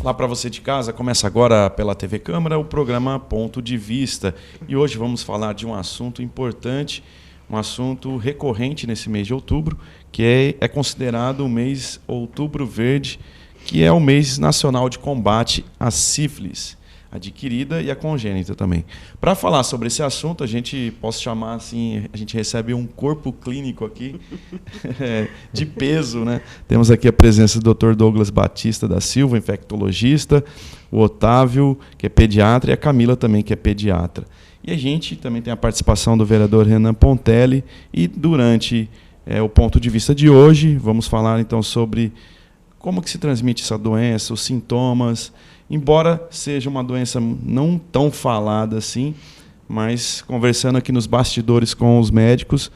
Lá para você de casa, começa agora pela TV Câmara o programa Ponto de Vista. E hoje vamos falar de um assunto importante, um assunto recorrente nesse mês de outubro, que é considerado o mês Outubro Verde, que é o mês nacional de combate à sífilis adquirida e a congênita também. Para falar sobre esse assunto, a gente posso chamar assim, a gente recebe um corpo clínico aqui de peso, né? Temos aqui a presença do Dr. Douglas Batista da Silva, infectologista, o Otávio, que é pediatra, e a Camila também, que é pediatra. E a gente também tem a participação do vereador Renan Pontelli, e durante o ponto de vista de hoje, vamos falar então sobre como que se transmite essa doença, os sintomas. Embora seja uma doença não tão falada assim, mas conversando aqui nos bastidores com os médicos,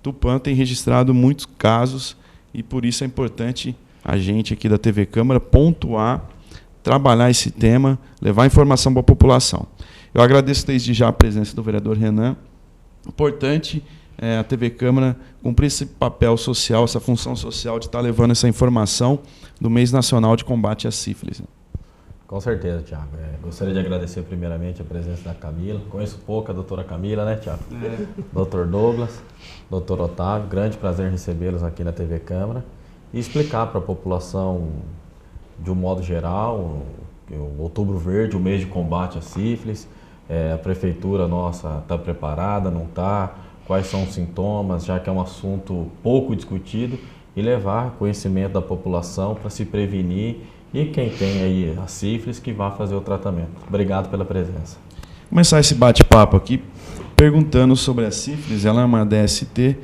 Tupã tem registrado muitos casos e por isso é importante a gente aqui da TV Câmara pontuar, trabalhar esse tema, levar informação para a população. Eu agradeço desde já a presença do vereador Renan. Importante a TV Câmara cumprir esse papel social, essa função social de estar levando essa informação do Mês Nacional de Combate à Sífilis. Com certeza, Tiago. Gostaria de agradecer primeiramente a presença da Camila. Conheço pouco a doutora Camila, né, Tiago? Doutor Douglas, doutor Otávio, grande prazer recebê-los aqui na TV Câmara e explicar para a população, de um modo geral, o Outubro Verde, o mês de combate à sífilis. A prefeitura nossa está preparada, não está? Quais são os sintomas, já que é um assunto pouco discutido, e levar conhecimento da população para se prevenir. E quem tem aí a sífilis, que vá fazer o tratamento. Obrigado pela presença. Começar esse bate-papo aqui perguntando sobre a sífilis. Ela é uma DST.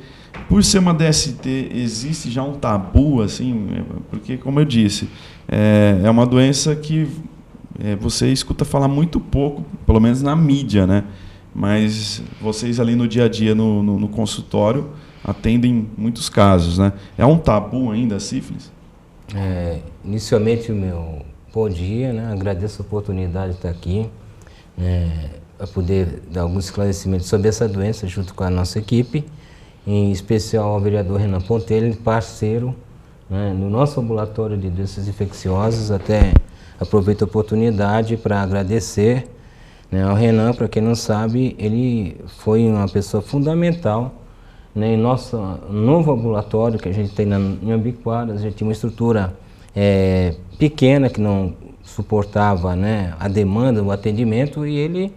Por ser uma DST, existe já um tabu, assim, porque, como eu disse, é uma doença que você escuta falar muito pouco, pelo menos na mídia, né? Mas vocês ali no dia a dia, no consultório, atendem muitos casos, né? É um tabu ainda a sífilis? Inicialmente, o meu bom dia, né? Agradeço a oportunidade de estar aqui, para poder dar alguns esclarecimentos sobre essa doença junto com a nossa equipe, em especial ao vereador Renan Pontelli, parceiro, né, no nosso ambulatório de doenças infecciosas. Até aproveito a oportunidade para agradecer, né, ao Renan. Para quem não sabe, ele foi uma pessoa fundamental, né, em nosso novo ambulatório que a gente tem em Ambiquara. A gente tinha uma estrutura pequena que não suportava, né, a demanda, o atendimento, e ele,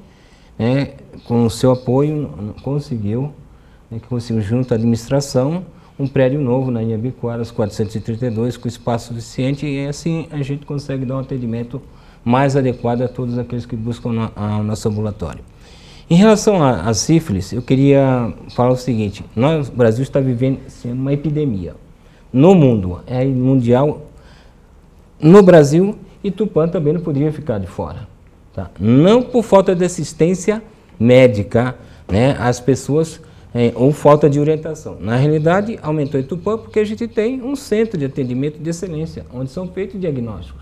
com o seu apoio, conseguiu junto à administração, um prédio novo na Inhambiquara, 432, com espaço suficiente, e assim a gente consegue dar um atendimento mais adequado a todos aqueles que buscam o nosso ambulatório. Em relação à sífilis, eu queria falar o seguinte: o Brasil está vivendo uma epidemia no mundo, é mundial, no Brasil, e Tupã também não poderia ficar de fora. Tá? Não por falta de assistência médica, né, às pessoas, ou falta de orientação. Na realidade, aumentou em Tupã porque a gente tem um centro de atendimento de excelência, onde são feitos diagnósticos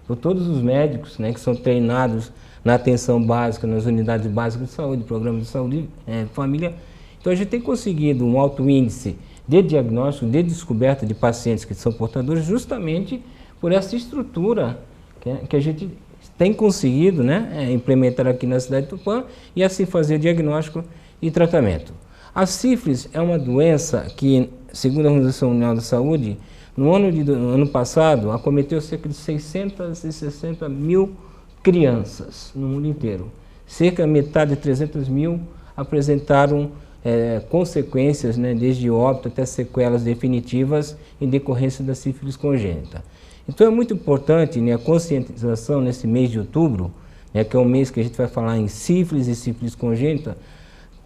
por todos os médicos, né, que são treinados na atenção básica, nas unidades básicas de saúde, programas de saúde, família. Então a gente tem conseguido um alto índice de diagnóstico, de descoberta de pacientes que são portadores, justamente por essa estrutura que a gente tem conseguido, né, implementar aqui na cidade de Tupã, e assim fazer o diagnóstico e tratamento. A sífilis é uma doença que, segundo a Organização Mundial da Saúde, no ano passado, acometeu cerca de 660 mil crianças no mundo inteiro. Cerca de metade de 300 mil apresentaram consequências, né, desde óbito até sequelas definitivas em decorrência da sífilis congênita. Então é muito importante, né, a conscientização nesse mês de outubro, né, que é um mês que a gente vai falar em sífilis e sífilis congênita.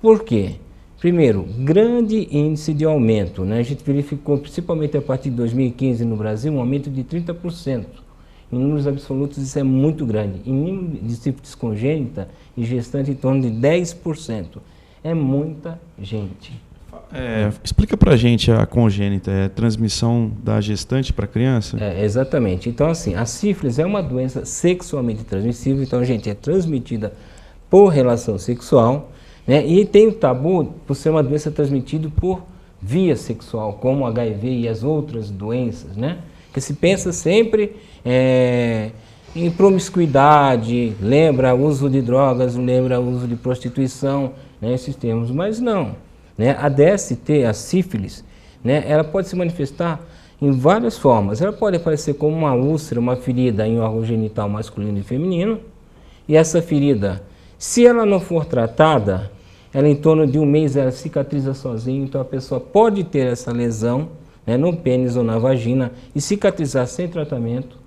Por quê? Primeiro, grande índice de aumento, né? A gente verificou, principalmente a partir de 2015 no Brasil, um aumento de 30%. Em números absolutos isso é muito grande. Em número de sífilis congênita e gestante, em torno de 10%. É muita gente. Explica pra gente a congênita, é transmissão da gestante para a criança? Exatamente. Então, assim, a sífilis é uma doença sexualmente transmissível, então, gente, é transmitida por relação sexual, né? E tem o tabu por ser uma doença transmitida por via sexual, como o HIV e as outras doenças, né? Que se pensa sempre em promiscuidade, lembra uso de drogas, lembra uso de prostituição, né, esses termos, mas não. Né? A DST, a sífilis, né, ela pode se manifestar em várias formas. Ela pode aparecer como uma úlcera, uma ferida em órgão genital masculino e feminino, e essa ferida, se ela não for tratada, ela em torno de um mês ela cicatriza sozinha, então a pessoa pode ter essa lesão, né, no pênis ou na vagina e cicatrizar sem tratamento,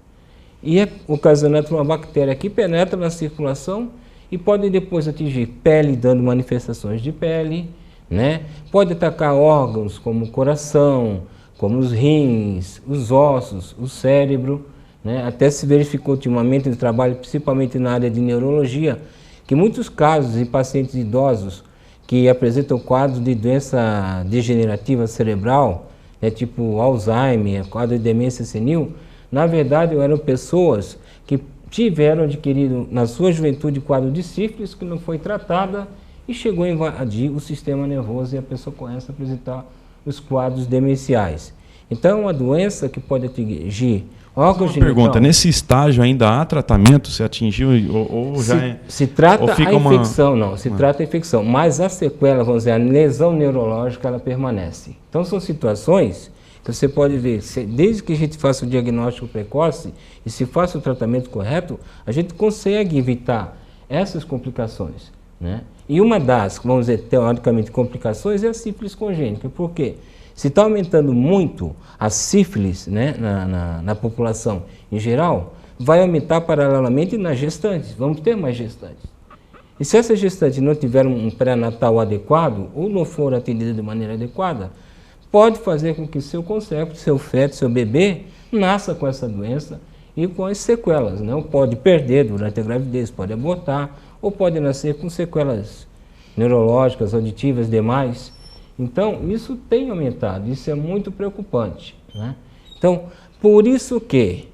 e é ocasionado por uma bactéria que penetra na circulação e pode depois atingir pele, dando manifestações de pele, né? Pode atacar órgãos como o coração, como os rins, os ossos, o cérebro, né? Até se verificou ultimamente no trabalho, principalmente na área de neurologia, que muitos casos em pacientes idosos que apresentam quadros de doença degenerativa cerebral, né, tipo Alzheimer, quadro de demência senil, na verdade eram pessoas que tiveram adquirido na sua juventude quadro de sífilis que não foi tratada e chegou a invadir o sistema nervoso e a pessoa começa a apresentar os quadros demenciais. Então é uma doença que pode atingir órgãos genital. Pergunta, nesse estágio ainda há tratamento? Se atingiu ou já é... Se trata a infecção, não. Se trata a infecção, mas a sequela, vamos dizer, a lesão neurológica, ela permanece. Então são situações que você pode ver, desde que a gente faça o diagnóstico precoce e se faça o tratamento correto, a gente consegue evitar essas complicações, né? E uma das, vamos dizer, teoricamente, complicações é a sífilis congênita. Por quê? Se está aumentando muito a sífilis, né, na população em geral, vai aumentar paralelamente nas gestantes. Vamos ter mais gestantes. E se essa gestante não tiver um pré-natal adequado ou não for atendida de maneira adequada, pode fazer com que seu concepto, seu feto, seu bebê, nasça com essa doença e com as sequelas, né? Ou pode perder durante a gravidez, pode abortar, ou pode nascer com sequelas neurológicas, auditivas, demais. Então, isso tem aumentado, isso é muito preocupante, né? Então, por isso que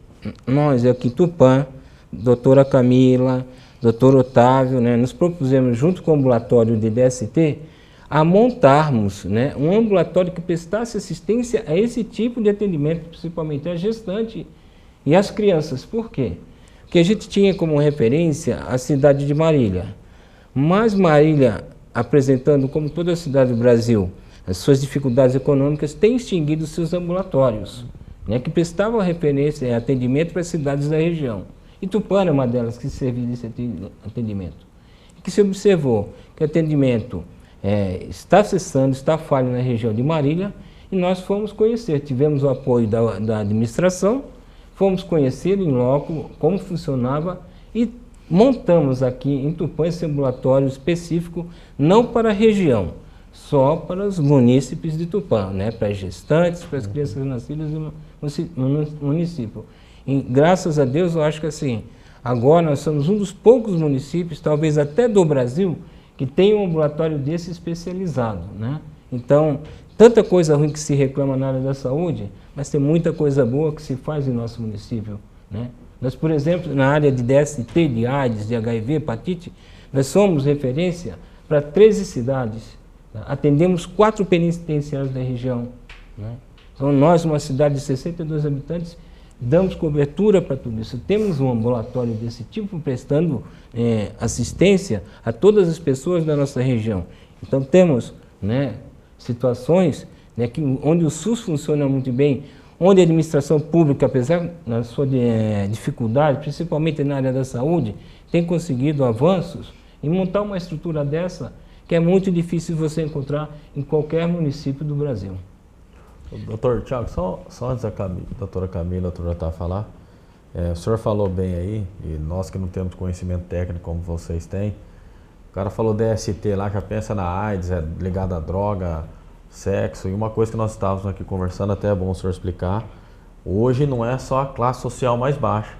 nós aqui em Tupã, doutora Camila, doutor Otávio, né, nos propusemos, junto com o ambulatório de DST, a montarmos, né, um ambulatório que prestasse assistência a esse tipo de atendimento, principalmente a gestante e as crianças. Por quê? Porque a gente tinha como referência a cidade de Marília, mas Marília, apresentando como toda a cidade do Brasil, as suas dificuldades econômicas, tem extinguido seus ambulatórios, né, que prestavam referência e atendimento para as cidades da região. E Tupã é uma delas que servia desse atendimento. E que se observou que o atendimento está cessando, está falho na região de Marília, e nós fomos conhecer, tivemos o apoio da administração, fomos conhecer em loco como funcionava e montamos aqui em Tupã esse ambulatório específico, não para a região, só para os munícipes de Tupã, né? Para as gestantes, para as crianças nascidas no município. E, graças a Deus, eu acho que assim, agora nós somos um dos poucos municípios, talvez até do Brasil, que tem um ambulatório desse especializado, né? Então, tanta coisa ruim que se reclama na área da saúde, mas tem muita coisa boa que se faz em nosso município, né? Nós, por exemplo, na área de DST, de AIDS, de HIV, hepatite, nós somos referência para 13 cidades. Tá? Atendemos 4 penitenciários da região, né? Então, nós, uma cidade de 62 habitantes, damos cobertura para tudo isso. Temos um ambulatório desse tipo prestando assistência a todas as pessoas da nossa região. Então temos, né, situações, né, onde o SUS funciona muito bem, onde a administração pública, apesar da sua dificuldade, principalmente na área da saúde, tem conseguido avanços em montar uma estrutura dessa que é muito difícil você encontrar em qualquer município do Brasil. Doutor Tiago, só antes da doutora Camila e doutor Otávio falar, o senhor falou bem aí, e nós que não temos conhecimento técnico como vocês têm, o cara falou DST lá, já pensa na AIDS, é ligado à droga, sexo, e uma coisa que nós estávamos aqui conversando, até é bom o senhor explicar, hoje não é só a classe social mais baixa,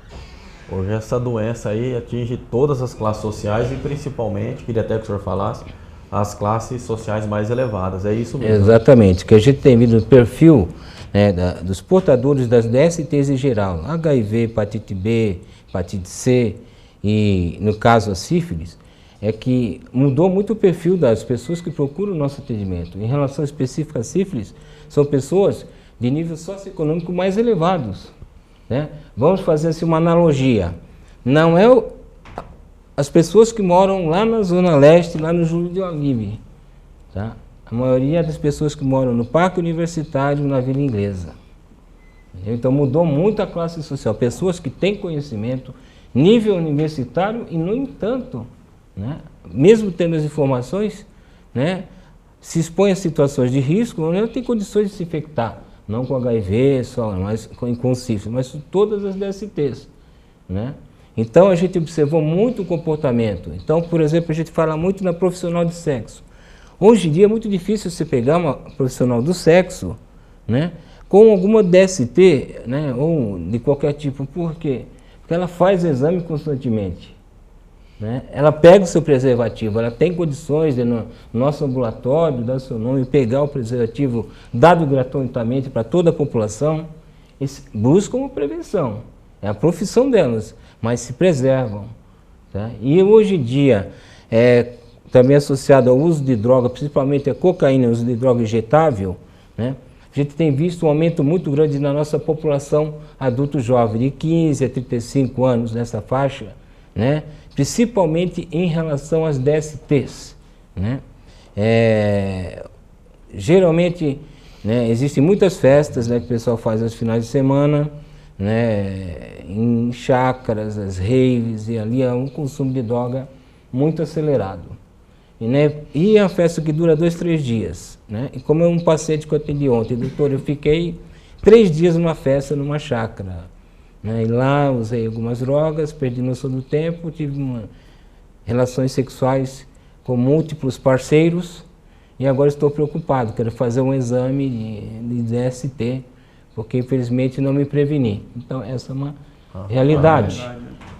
hoje essa doença aí atinge todas as classes sociais e principalmente, queria até que o senhor falasse, as classes sociais mais elevadas, é isso mesmo? Exatamente, que a gente tem visto no perfil, né, dos portadores das DSTs em geral, HIV, hepatite B, hepatite C e, no caso, a sífilis, é que mudou muito o perfil das pessoas que procuram o nosso atendimento. Em relação específica à sífilis, são pessoas de nível socioeconômico mais elevados, né? Vamos fazer assim, uma analogia. não é as pessoas que moram lá na Zona Leste, lá no Júlio de Olive, tá? A maioria das pessoas que moram no Parque Universitário, na Vila Inglesa. Então mudou muito a classe social. Pessoas que têm conhecimento, nível universitário e, no entanto, né, mesmo tendo as informações, né, se expõe a situações de risco, não tem condições de se infectar, não com HIV só, mas com sífilis, mas todas as DSTs, né? Então a gente observou muito o comportamento. Então, por exemplo, a gente fala muito na profissional de sexo. Hoje em dia é muito difícil você pegar uma profissional do sexo, né, com alguma DST, né, ou de qualquer tipo. Por quê? Porque ela faz exame constantemente, né? Ela pega o seu preservativo, ela tem condições de, no nosso ambulatório, dar seu nome, pegar o preservativo dado gratuitamente para toda a população. Eles buscam uma prevenção, é a profissão delas, mas se preservam, tá? E hoje em dia, também associado ao uso de droga, principalmente a cocaína, o uso de droga injetável, né? A gente tem visto um aumento muito grande na nossa população adulto jovem, de 15 a 35 anos nessa faixa, né? Principalmente em relação às DSTs, né? Geralmente, né, existem muitas festas, né, que o pessoal faz aos finais de semana, né, em chácaras, as raves, e ali há um consumo de droga muito acelerado. E é uma festa que dura 2, 3 dias. Né? E como é um paciente que eu atendi ontem, doutor, eu fiquei 3 dias numa festa, numa chácara. Né? E lá usei algumas drogas, perdi noção do tempo, tive relações sexuais com múltiplos parceiros e agora estou preocupado, quero fazer um exame de DST, porque infelizmente não me preveni. Então essa é uma realidade.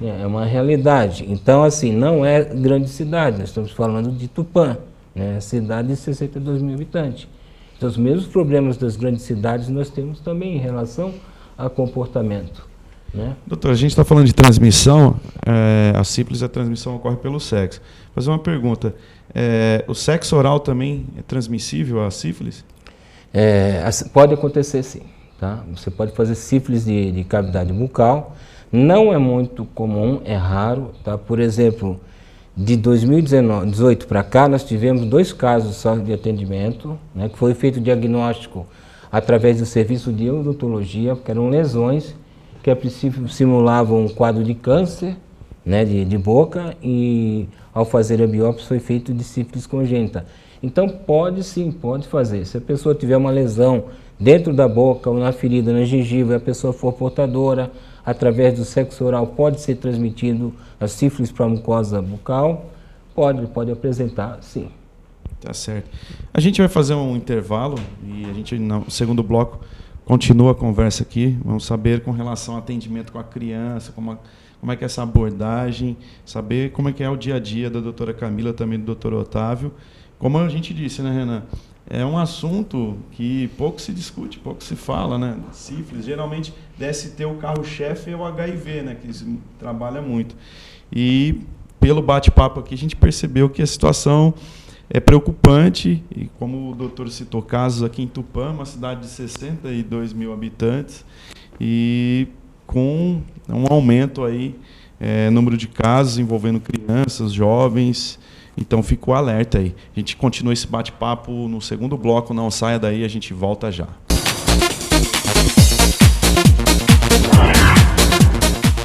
É uma realidade. Então, assim, não é grande cidade, nós estamos falando de Tupã, né? Cidade de 62 mil habitantes. Então, os mesmos problemas das grandes cidades nós temos também em relação a comportamento. Né? Doutor, a gente está falando de transmissão, a sífilis, a transmissão ocorre pelo sexo. Vou fazer uma pergunta, o sexo oral também é transmissível à sífilis? Pode acontecer sim, tá? Você pode fazer sífilis de cavidade bucal. Não é muito comum, é raro, tá? Por exemplo, de 2018 para cá, nós tivemos 2 casos só de atendimento, né, que foi feito o diagnóstico através do serviço de odontologia, porque eram lesões que a princípio simulavam um quadro de câncer, né, de boca, e ao fazer a biópsia foi feito de sífilis congênita. Então pode sim, pode fazer. Se a pessoa tiver uma lesão dentro da boca ou na ferida, na gengiva, e a pessoa for portadora, através do sexo oral pode ser transmitido a sífilis para a mucosa bucal, pode apresentar, sim. Tá certo. A gente vai fazer um intervalo e a gente, no segundo bloco, continua a conversa aqui. Vamos saber com relação ao atendimento com a criança, como é que é essa abordagem, saber como é que é o dia a dia da doutora Camila, também do doutor Otávio. Como a gente disse, né, Renan? É um assunto que pouco se discute, pouco se fala, né? Sífilis, geralmente DST, o carro-chefe é o HIV, né? Que se trabalha muito. E pelo bate-papo aqui a gente percebeu que a situação é preocupante, e como o doutor citou, casos aqui em Tupã, uma cidade de 62 mil habitantes, e com um aumento aí, número de casos envolvendo crianças, jovens. Então, fica o alerta aí. A gente continua esse bate-papo no segundo bloco. Não saia daí, a gente volta já.